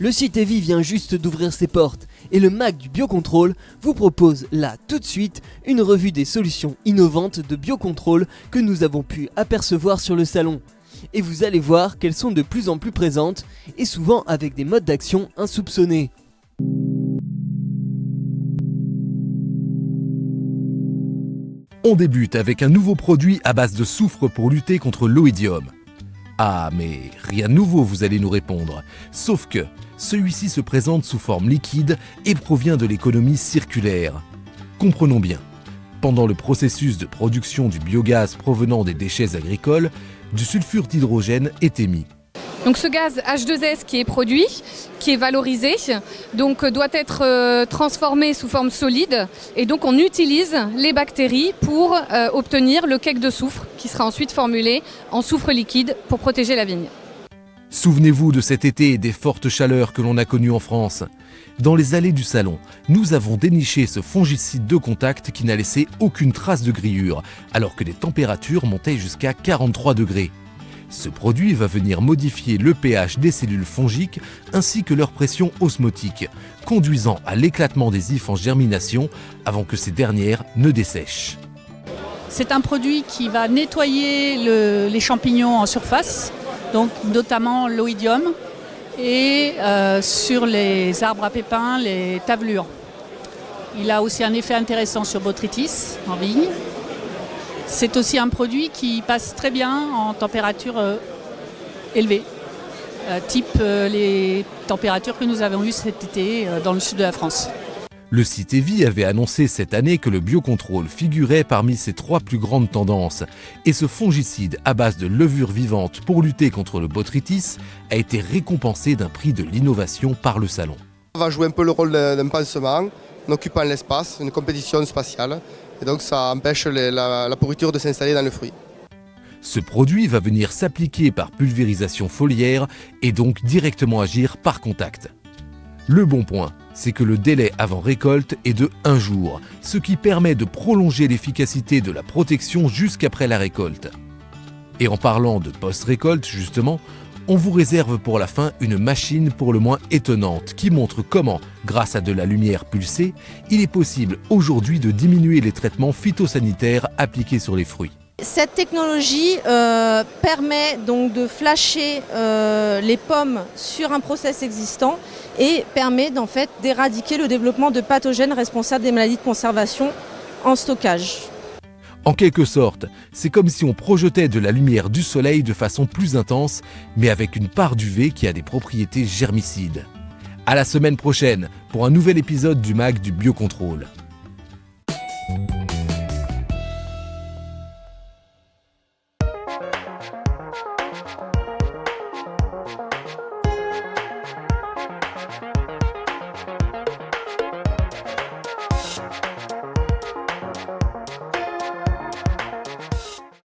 Le site Evi vient juste d'ouvrir ses portes et le MAC du Biocontrôle vous propose là tout de suite une revue des solutions innovantes de biocontrôle que nous avons pu apercevoir sur le salon. Et vous allez voir qu'elles sont de plus en plus présentes et souvent avec des modes d'action insoupçonnés. On débute avec un nouveau produit à base de soufre pour lutter contre l'oïdium. Ah, mais rien de nouveau, vous allez nous répondre. Sauf que celui-ci se présente sous forme liquide et provient de l'économie circulaire. Comprenons bien. Pendant le processus de production du biogaz provenant des déchets agricoles, du sulfure d'hydrogène est émis. Donc ce gaz H2S qui est produit, qui est valorisé, donc doit être transformé sous forme solide et donc on utilise les bactéries pour obtenir le cake de soufre qui sera ensuite formulé en soufre liquide pour protéger la vigne. Souvenez-vous de cet été et des fortes chaleurs que l'on a connues en France. Dans les allées du salon, nous avons déniché ce fongicide de contact qui n'a laissé aucune trace de grillure, alors que les températures montaient jusqu'à 43 degrés. Ce produit va venir modifier le pH des cellules fongiques ainsi que leur pression osmotique, conduisant à l'éclatement des ifs en germination avant que ces dernières ne dessèchent. C'est un produit qui va nettoyer les champignons en surface, donc notamment l'oïdium, et sur les arbres à pépins, les tavelures. Il a aussi un effet intéressant sur botrytis en vigne. C'est aussi un produit qui passe très bien en température élevée, type les températures que nous avons eues cet été dans le sud de la France. Le site Evi avait annoncé cette année que le biocontrôle figurait parmi ses 3 plus grandes tendances. Et ce fongicide à base de levure vivante pour lutter contre le botrytis a été récompensé d'un prix de l'innovation par le salon. On va jouer un peu le rôle d'un pansement en occupant l'espace, une compétition spatiale. Et donc ça empêche la pourriture de s'installer dans le fruit. Ce produit va venir s'appliquer par pulvérisation foliaire et donc directement agir par contact. Le bon point, c'est que le délai avant récolte est de 1 jour, ce qui permet de prolonger l'efficacité de la protection jusqu'après la récolte. Et en parlant de post-récolte justement, on vous réserve pour la fin une machine pour le moins étonnante qui montre comment, grâce à de la lumière pulsée, il est possible aujourd'hui de diminuer les traitements phytosanitaires appliqués sur les fruits. Cette technologie permet donc de flasher les pommes sur un process existant et permet en fait d'éradiquer le développement de pathogènes responsables des maladies de conservation en stockage. En quelque sorte, c'est comme si on projetait de la lumière du soleil de façon plus intense, mais avec une part d'UV qui a des propriétés germicides. À la semaine prochaine pour un nouvel épisode du MAC du Biocontrôle.